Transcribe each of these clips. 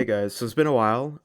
Hey guys, so it's been a while.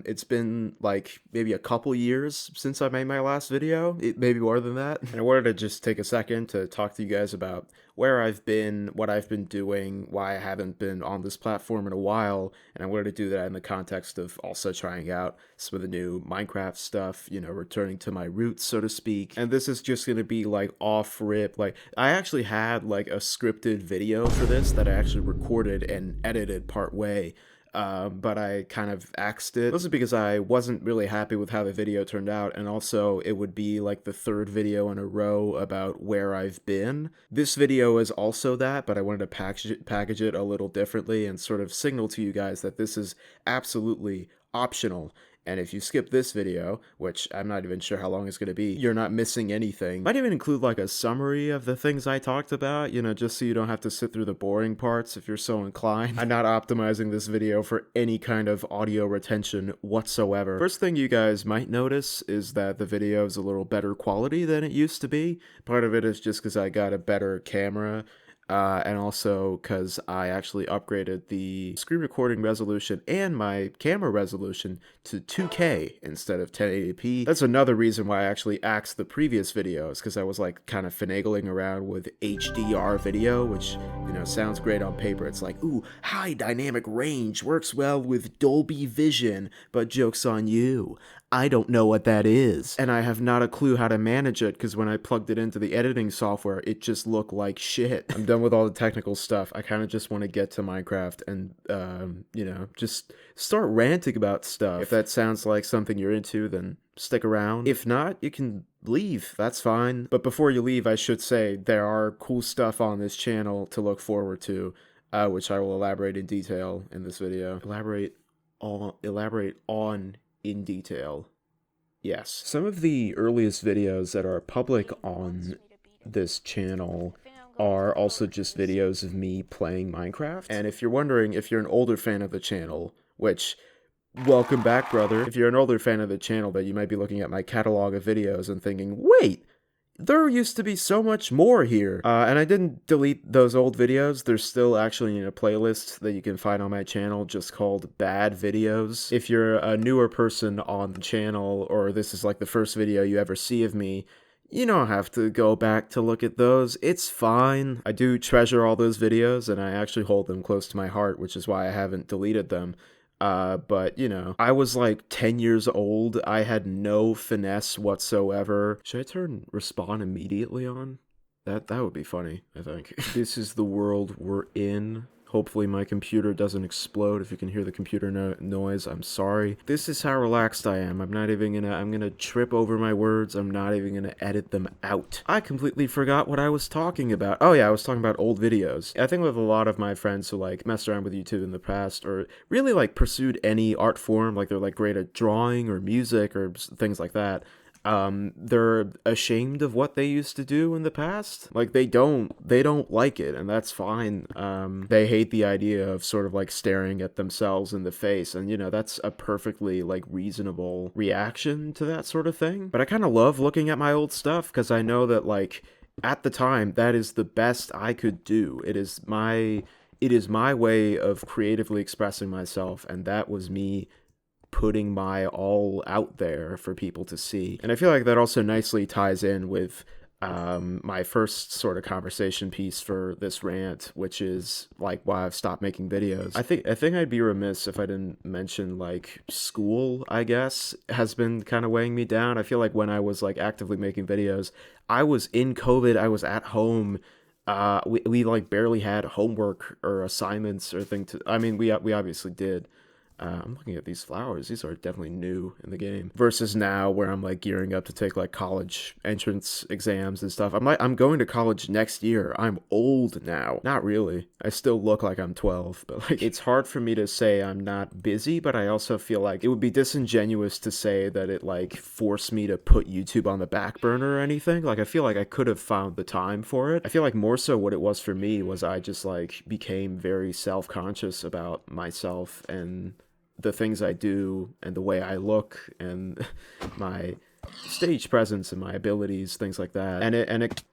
It's been like maybe a couple years since I made my last video, maybe more than that. And I wanted to just take a second to talk to you guys about where I've been, what I've been doing, why I haven't been on this platform in a while, and I wanted to do that in the context of also trying out some of the new Minecraft stuff, you know, returning to my roots, so to speak. And this is just gonna be like off rip. Like, I actually had like a scripted video for this that I actually recorded and edited part way. But I kind of axed it, mostly because I wasn't really happy with how the video turned out, and also it would be like the third video in a row about where I've been. This video is also that, but I wanted to package it a little differently and sort of signal to you guys that this is absolutely optional. And if you skip this video, which I'm not even sure how long it's going to be, you're not missing anything. Might even include like a summary of the things I talked about, you know, just so you don't have to sit through the boring parts if you're so inclined. I'm not optimizing this video for any kind of audio retention whatsoever. First thing you guys might notice is that the video is a little better quality than it used to be. Part of it is just because I got a better camera. And also because I actually upgraded the screen recording resolution and my camera resolution to 2K instead of 1080p. That's another reason why I actually axed the previous videos, because I was like kind of finagling around with HDR video, which, you know, sounds great on paper. It's like, ooh, high dynamic range works well with Dolby Vision, but joke's on you. I don't know what that is, and I have not a clue how to manage it, because when I plugged it into the editing software, it just looked like shit. I'm done with all the technical stuff. I kind of just want to get to Minecraft and, you know, just start ranting about stuff. If that sounds like something you're into, then stick around. If not, you can leave. That's fine. But before you leave, I should say there are cool stuff on this channel to look forward to, which I will elaborate in detail in this video. Elaborate on in detail. Yes. Some of the earliest videos that are public on this channel are also just videos of me playing Minecraft. And if you're wondering if you're an older fan of the channel, which, welcome back, brother. If you're an older fan of the channel, then you might be looking at my catalog of videos and thinking, wait, there used to be so much more here. And I didn't delete those old videos. They're still actually in a playlist that you can find on my channel just called Bad Videos. If you're a newer person on the channel, or this is like the first video you ever see of me, you don't have to go back to look at those. It's fine. I do treasure all those videos, and I actually hold them close to my heart, which is why I haven't deleted them. But, you know, I was like 10 years old. I had no finesse whatsoever. Should I turn respawn immediately on? That would be funny, I think. This is the world we're in. Hopefully my computer doesn't explode. If you can hear the computer noise, I'm sorry. This is how relaxed I am. I'm gonna trip over my words. I'm not even gonna edit them out. I completely forgot what I was talking about. Oh yeah, I was talking about old videos. I think with a lot of my friends who like messed around with YouTube in the past, or really like pursued any art form, like they're like great at drawing or music or things like that, they're ashamed of what they used to do in the past. Like, they don't like it, and that's fine. They hate the idea of sort of like staring at themselves in the face, and you know, that's a perfectly like reasonable reaction to that sort of thing. But I kind of love looking at my old stuff, because I know that like, at the time, that is the best I could do. It is my way of creatively expressing myself, and that was me putting my all out there for people to see. And I feel like that also nicely ties in with my first sort of conversation piece for this rant, which is like why I've stopped making videos. I think I'd be remiss if I didn't mention like school, I guess, has been kind of weighing me down. I feel like when I was like actively making videos, I was in COVID, I was at home. We like barely had homework or assignments or I mean, we obviously did. I'm looking at these flowers. These are definitely new in the game. Versus now, where I'm like gearing up to take like college entrance exams and stuff. I'm going to college next year. I'm old now. Not really. I still look like I'm 12, but like, it's hard for me to say I'm not busy, but I also feel like it would be disingenuous to say that it like forced me to put YouTube on the back burner or anything. Like, I feel like I could have found the time for it. I feel like more so what it was for me was I just like became very self-conscious about myself and the things I do and the way I look and my stage presence and my abilities, things like that. And it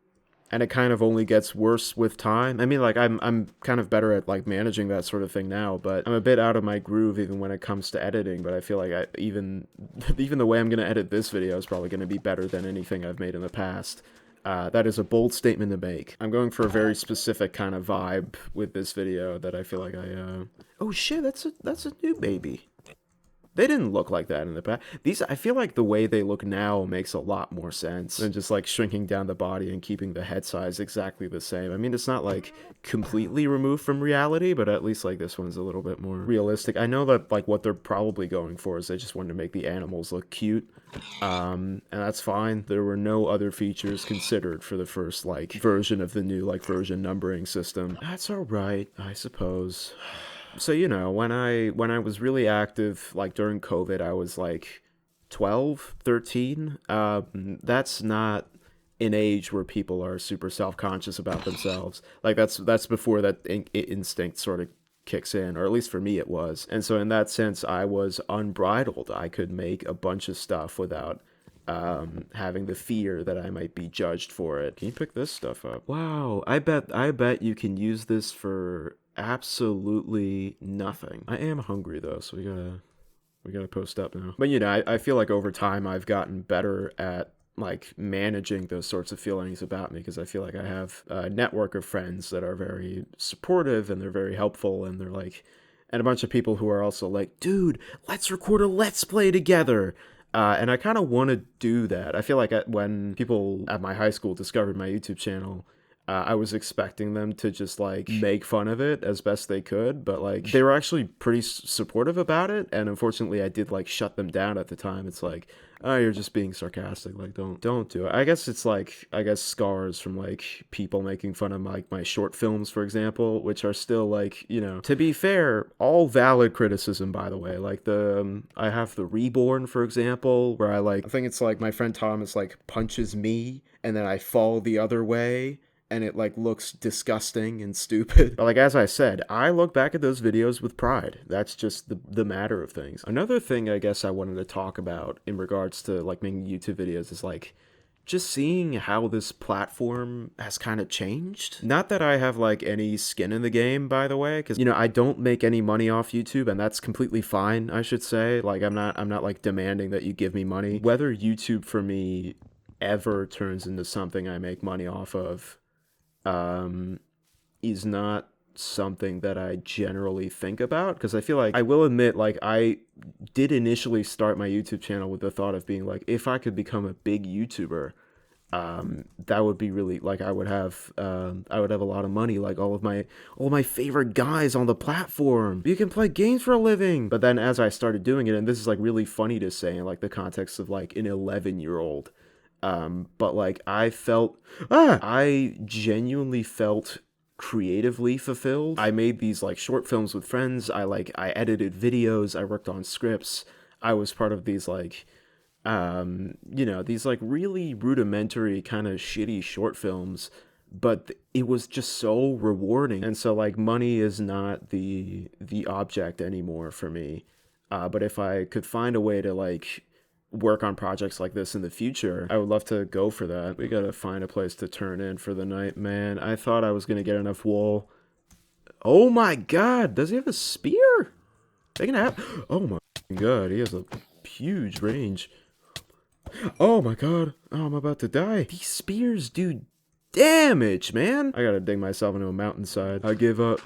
and it kind of only gets worse with time. I mean, like, I'm kind of better at, like, managing that sort of thing now, but I'm a bit out of my groove even when it comes to editing, but I feel like even the way I'm going to edit this video is probably going to be better than anything I've made in the past. That is a bold statement to make. I'm going for a very specific kind of vibe with this video that I feel like Oh shit, that's a new baby. They didn't look like that in the past. I feel like the way they look now makes a lot more sense than just like shrinking down the body and keeping the head size exactly the same. I mean, it's not like completely removed from reality, but at least like this one's a little bit more realistic. I know that like what they're probably going for is they just wanted to make the animals look cute. And that's fine. There were no other features considered for the first like version of the new like version numbering system. That's all right, I suppose. So, you know, when I was really active, like during COVID, I was like 12, 13. That's not an age where people are super self-conscious about themselves. Like that's before that instinct sort of kicks in, or at least for me it was. And so in that sense, I was unbridled. I could make a bunch of stuff without having the fear that I might be judged for it. Can you pick this stuff up? Wow, I bet you can use this for absolutely nothing. I am hungry though, so we gotta post up now. But you know, I feel like over time I've gotten better at like managing those sorts of feelings about me, because I feel like I have a network of friends that are very supportive and they're very helpful, and they're like, and a bunch of people who are also like, dude, let's record a let's play together. And I kind of want to do that. I feel like when people at my high school discovered my YouTube channel, I was expecting them to just like make fun of it as best they could, but like they were actually pretty supportive about it, and unfortunately I did like shut them down at the time. It's like, oh, you're just being sarcastic, like don't do it. I guess it's like, I guess scars from like people making fun of like my short films, for example, which are still like, you know, to be fair, all valid criticism, by the way. Like I have the Reborn, for example, where I think it's like my friend Thomas like punches me and then I fall the other way, and it like looks disgusting and stupid. But like, as I said, I look back at those videos with pride. That's just the matter of things. Another thing I guess I wanted to talk about in regards to like making YouTube videos is like just seeing how this platform has kind of changed. Not that I have like any skin in the game, by the way, because you know, I don't make any money off YouTube, and that's completely fine, I should say. Like I'm not like demanding that you give me money. Whether YouTube for me ever turns into something I make money off of is not something that I generally think about, because I feel like, I will admit, like I did initially start my YouTube channel with the thought of being like, if I could become a big YouTuber, that would be really, like, I would have a lot of money, like all my favorite guys on the platform. You can play games for a living. But then as I started doing it, and this is like really funny to say in like the context of like an 11-year-old, but like I genuinely felt creatively fulfilled. I made these like short films with friends. I edited videos. I worked on scripts. I was part of these like, you know, these like really rudimentary kind of shitty short films, but it was just so rewarding. And so like money is not the object anymore for me. But if I could find a way to like work on projects like this in the future, I would love to go for that. We gotta find a place to turn in for the night, man. I thought I was gonna get enough wool. Oh my god, does he have a spear? They can have, oh my god, he has a huge range. Oh my god, oh, I'm about to die. These spears do damage, man. I gotta dig myself into a mountainside. I give up.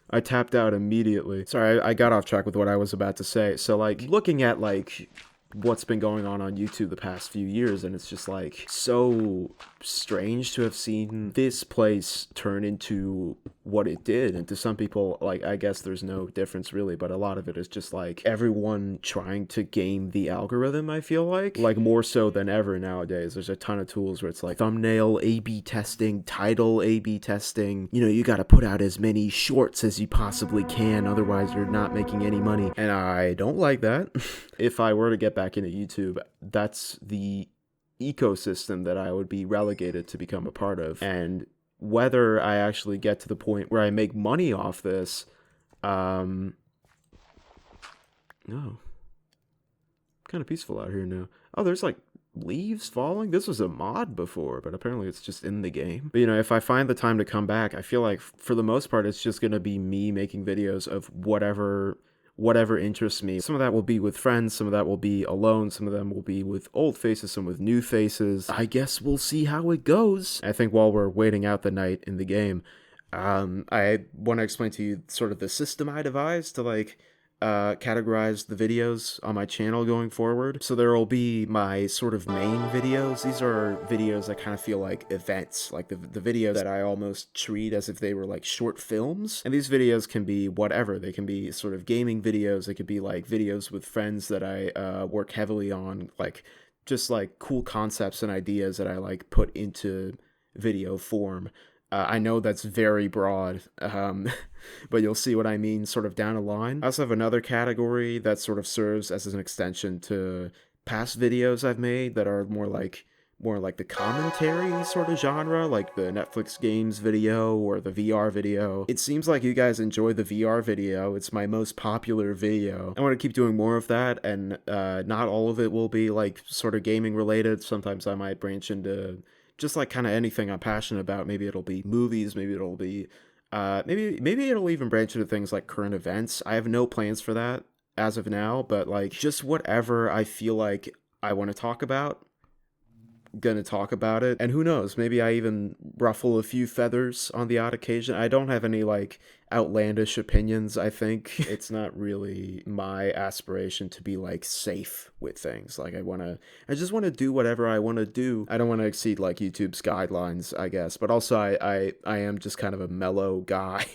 I tapped out immediately. Sorry, I got off track with what I was about to say. So like, looking at like what's been going on YouTube the past few years, and it's just like so strange to have seen this place turn into what it did. And to some people, like, I guess there's no difference really, but a lot of it is just like everyone trying to game the algorithm. I feel like more so than ever nowadays. There's a ton of tools where it's like thumbnail A/B testing, title A/B testing, you know, you got to put out as many shorts as you possibly can, otherwise you're not making any money, and I don't like that. If I were to get back into YouTube, that's the ecosystem that I would be relegated to become a part of. And whether I actually get to the point where I make money off this, no. Kind of peaceful out here now. Oh, there's like leaves falling. This was a mod before, but apparently it's just in the game. But, you know, if I find the time to come back, I feel like for the most part, it's just gonna be me making videos of whatever interests me. Some of that will be with friends, some of that will be alone, some of them will be with old faces, some with new faces. I guess we'll see how it goes. I think while we're waiting out the night in the game, I want to explain to you sort of the system I devised to like categorize the videos on my channel going forward. So there will be my sort of main videos. These are videos that kind of feel like events, like the videos that I almost treat as if they were like short films. And these videos can be whatever. They can be sort of gaming videos. They could be like videos with friends that I work heavily on, like just like cool concepts and ideas that I like put into video form. I know that's very broad, but you'll see what I mean sort of down the line. I also have another category that sort of serves as an extension to past videos I've made that are more like the commentary sort of genre, like the Netflix games video or the VR video. It seems like you guys enjoy the VR video. It's my most popular video. I want to keep doing more of that, and not all of it will be like sort of gaming related. Sometimes I might branch into just like kind of anything I'm passionate about. Maybe it'll be movies, maybe it'll be maybe it'll even branch into things like current events. I have no plans for that as of now, but like just whatever I feel like I want to talk about, gonna talk about it. And who knows, maybe I even ruffle a few feathers on the odd occasion. I don't have any like outlandish opinions. I think it's not really my aspiration to be like safe with things. Like I just want to do whatever I want to do. I don't want to exceed like YouTube's guidelines, I guess, but also I am just kind of a mellow guy.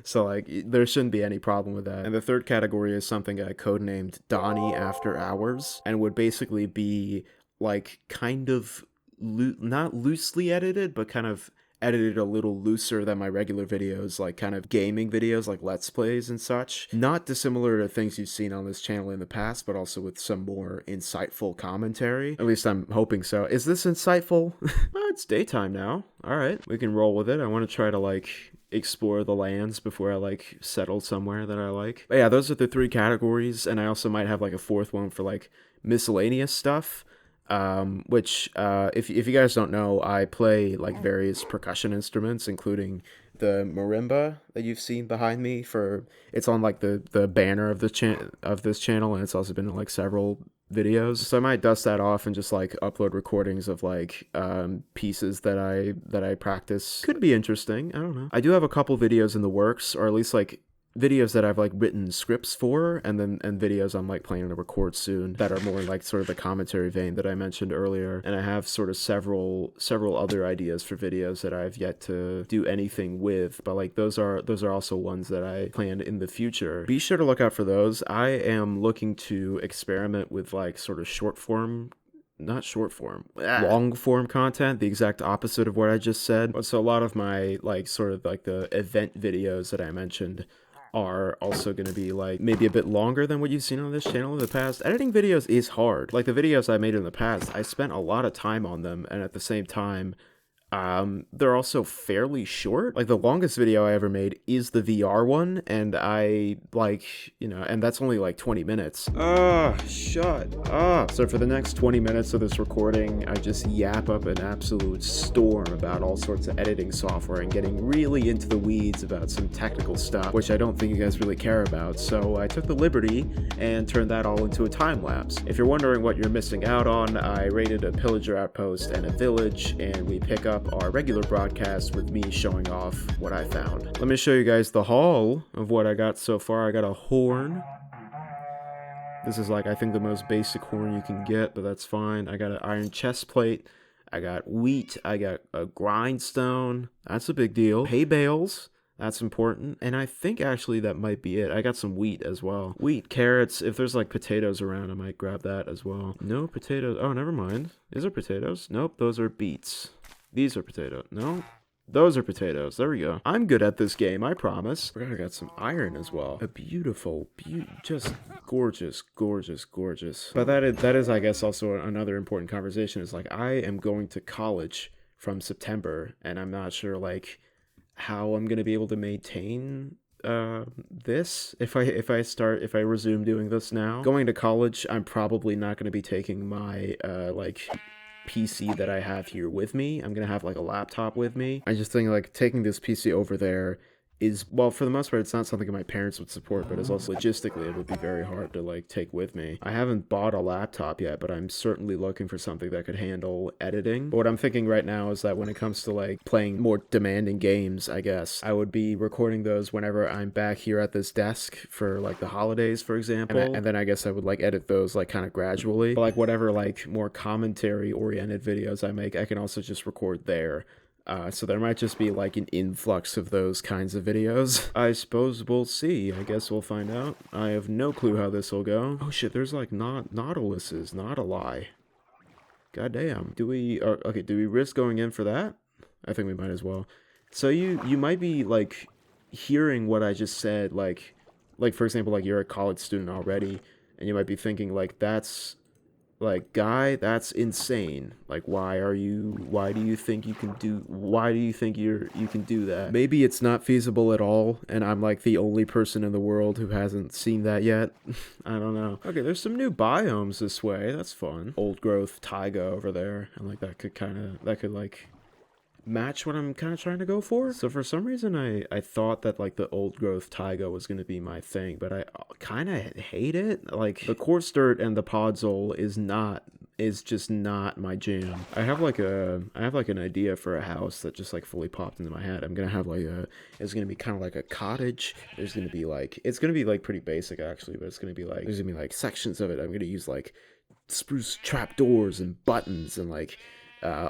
So like there shouldn't be any problem with that. And the third category is something I codenamed Donnie After Hours, and would basically be like kind of not loosely edited, but kind of edited a little looser than my regular videos, like kind of gaming videos like Let's Plays and such. Not dissimilar to things you've seen on this channel in the past, but also with some more insightful commentary. At least I'm hoping so. Is this insightful? Well, it's daytime now. All right, we can roll with it. I want to try to like explore the lands before I like settle somewhere that I like. But yeah, those are the three categories, and I also might have like a fourth one for like miscellaneous stuff. Which if you guys don't know, I play like various percussion instruments, including the marimba that you've seen behind me. It's on like the banner of this channel, and it's also been in like several videos. So I might dust that off and just like upload recordings of like pieces that I practice. Could be interesting. I don't know. I do have a couple videos in the works, or at least like videos that I've like written scripts for, and videos I'm like planning to record soon that are more like sort of the commentary vein that I mentioned earlier. And I have sort of several other ideas for videos that I've yet to do anything with, but like those are also ones that I planned in the future. Be sure to look out for those. I am looking to experiment with like sort of long form content, the exact opposite of what I just said. So a lot of my like sort of like the event videos that I mentioned are also going to be like maybe a bit longer than what you've seen on this channel in the past. Editing videos is hard. Like the videos I made in the past, I spent a lot of time on them, and at the same time they're also fairly short. Like the longest video I ever made is the VR one, and I like, you know, and that's only like 20 minutes. Shut up. So for the next 20 minutes of this recording, I just yap up an absolute storm about all sorts of editing software and getting really into the weeds about some technical stuff, which I don't think you guys really care about. So I took the liberty and turned that all into a time lapse. If you're wondering what you're missing out on, I raided a pillager outpost and a village, and we pick up our regular broadcast with me showing off what I found. Let me show you guys the haul of what I got so far. I got a horn. This is like, I think, the most basic horn you can get, but that's fine. I got an iron chest plate. I got wheat. I got a grindstone. That's a big deal. Hay bales. That's important. And I think actually that might be it. I got some wheat as well. Wheat, carrots. If there's like potatoes around, I might grab that as well. No potatoes. Oh, never mind. Is there potatoes? Nope, those are beets. These are potatoes. No, those are potatoes. There we go. I'm good at this game, I promise. I got some iron as well. A beautiful, just gorgeous, gorgeous, gorgeous. But that is, I guess, also another important conversation. Is like, I am going to college from September, and I'm not sure like how I'm gonna be able to maintain this, if I resume doing this now. Going to college, I'm probably not going to be taking my, like, PC that I have here with me. I'm gonna have like a laptop with me. I just think like taking this PC over there is, well, for the most part, it's not something my parents would support, but it's also logistically, it would be very hard to like take with me. I haven't bought a laptop yet, but I'm certainly looking for something that could handle editing. But what I'm thinking right now is that when it comes to like playing more demanding games, I guess, I would be recording those whenever I'm back here at this desk for like the holidays, for example. And then I guess I would like edit those like kind of gradually. But like whatever like more commentary oriented videos I make, I can also just record there. So there might just be like an influx of those kinds of videos. I suppose we'll see. I guess we'll find out. I have no clue how this will go. Oh shit, there's like nautiluses, not a lie. Goddamn. Do we risk going in for that? I think we might as well. So you might be like hearing what I just said, like for example, like you're a college student already, and you might be thinking like that's like, guy, that's insane. Like, why do you think you can do that? Maybe it's not feasible at all, and I'm like the only person in the world who hasn't seen that yet. I don't know. Okay, there's some new biomes this way. That's fun. Old growth taiga over there, and like that could like match what I'm kind of trying to go for. So for some reason I thought that like the old growth taiga was going to be my thing, but I kind of hate it. Like the coarse dirt and the podzol is just not my jam. I have like an idea for a house that just like fully popped into my head. I'm gonna have like it's gonna be kind of like a cottage. There's gonna be like, it's gonna be like pretty basic actually, but it's gonna be like, there's gonna be like sections of it. I'm gonna use like spruce trapdoors and buttons and like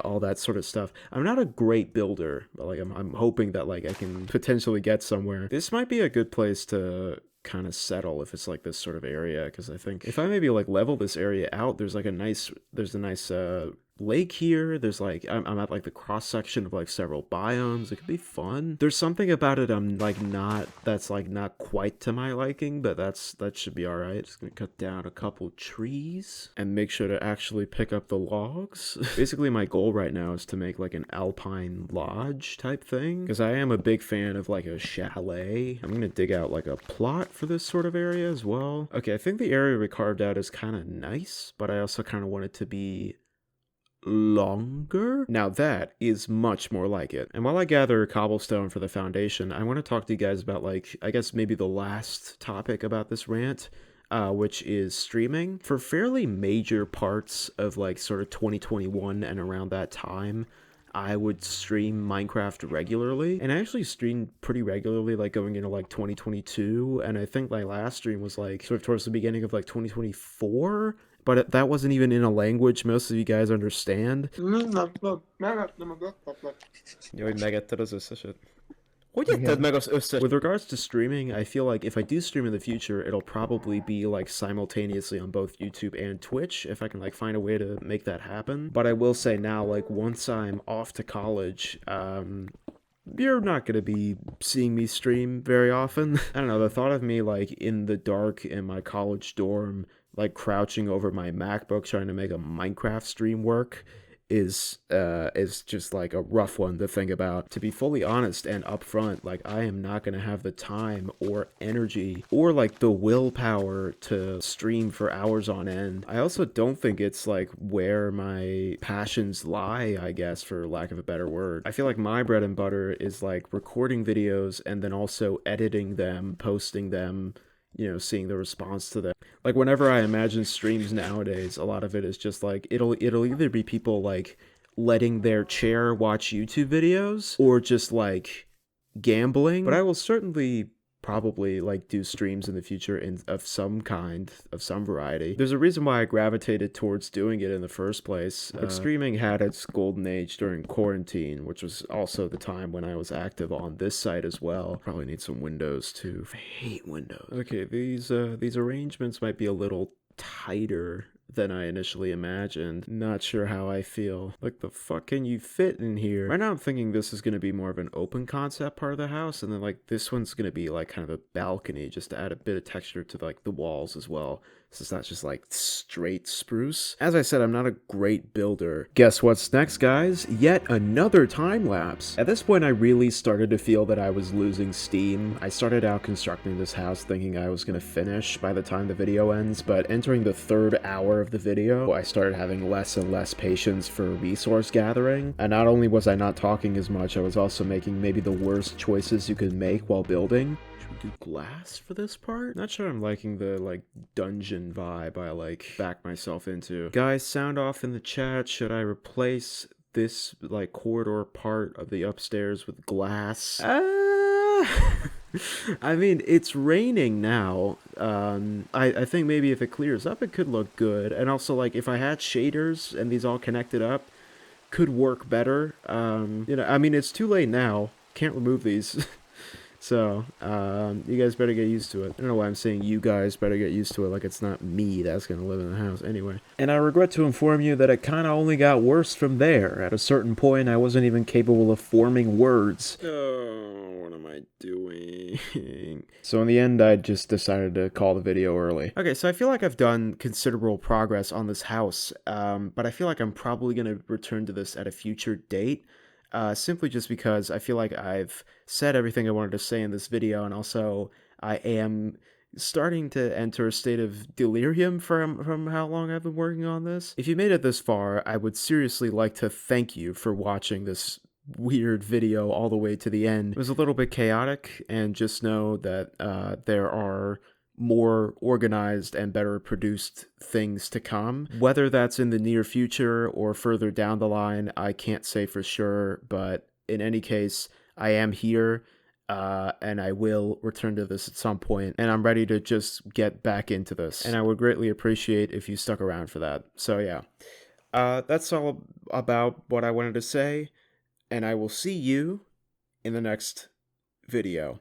all that sort of stuff. I'm not a great builder, but like I'm hoping that like I can potentially get somewhere. This might be a good place to kind of settle if it's like this sort of area, because I think if I maybe like level this area out, there's a nice lake here. There's like I'm at like the cross section of like several biomes. It could be fun. There's something about it that's not quite to my liking, but that should be all right. Just gonna cut down a couple trees and make sure to actually pick up the logs. Basically my goal right now is to make like an alpine lodge type thing, because I am a big fan of like a chalet. I'm gonna dig out like a plot for this sort of area as well. Okay, I think the area we carved out is kind of nice, but I also kind of want it to be longer. Now that is much more like it. And while I gather cobblestone for the foundation, I want to talk to you guys about like, I guess maybe the last topic about this rant, which is streaming. For fairly major parts of like sort of 2021 and around that time, I would stream Minecraft regularly, and I actually streamed pretty regularly like going into like 2022, and I think my last stream was like sort of towards the beginning of like 2024, but that wasn't even in a language most of you guys understand. With regards to streaming, I feel like if I do stream in the future, it'll probably be like simultaneously on both YouTube and Twitch, if I can like find a way to make that happen. But I will say now, like once I'm off to college, you're not gonna be seeing me stream very often. I don't know, the thought of me like in the dark in my college dorm, like crouching over my MacBook trying to make a Minecraft stream work is just like a rough one to think about. To be fully honest and upfront, like I am not gonna have the time or energy or like the willpower to stream for hours on end. I also don't think it's like where my passions lie, I guess, for lack of a better word. I feel like my bread and butter is like recording videos and then also editing them, posting them, you know, seeing the response to them. Like whenever I imagine streams nowadays, a lot of it is just like it'll either be people like letting their chair watch YouTube videos or just like gambling. But I will certainly probably like do streams in the future of some kind, of some variety. There's a reason why I gravitated towards doing it in the first place. Streaming had its golden age during quarantine, which was also the time when I was active on this site as well. Probably need some windows too. I hate windows. Okay, these arrangements might be a little tighter than I initially imagined. Not sure how I feel. Like, the fuck can you fit in here? Right now I'm thinking this is going to be more of an open concept part of the house, and then like this one's going to be like kind of a balcony just to add a bit of texture to like the walls as well. So it's not just like straight spruce. As I said, I'm not a great builder. Guess what's next, guys? Yet another time lapse. At this point, I really started to feel that I was losing steam. I started out constructing this house thinking I was gonna finish by the time the video ends, but entering the third hour of the video, I started having less and less patience for resource gathering. And not only was I not talking as much, I was also making maybe the worst choices you could make while building. Do glass for this part? Not sure I'm liking the, like, dungeon vibe I, like, back myself into. Guys, sound off in the chat. Should I replace this, like, corridor part of the upstairs with glass? I mean, it's raining now. I think maybe if it clears up, it could look good. And also, like, if I had shaders and these all connected up, could work better. You know, I mean, it's too late now. Can't remove these. So, you guys better get used to it. I don't know why I'm saying you guys better get used to it, like it's not me that's gonna live in the house anyway. And I regret to inform you that it kinda only got worse from there. At a certain point, I wasn't even capable of forming words. Oh, what am I doing? So in the end, I just decided to call the video early. Okay, so I feel like I've done considerable progress on this house, but I feel like I'm probably gonna return to this at a future date. Simply just because I feel like I've said everything I wanted to say in this video, and also I am starting to enter a state of delirium from how long I've been working on this. If you made it this far, I would seriously like to thank you for watching this weird video all the way to the end. It was a little bit chaotic, and just know that there are more organized and better produced things to come. Whether that's in the near future or further down the line, I can't say for sure, but in any case, I am here, and I will return to this at some point, and I'm ready to just get back into this, and I would greatly appreciate if you stuck around for that. So yeah, that's all about what I wanted to say, and I will see you in the next video.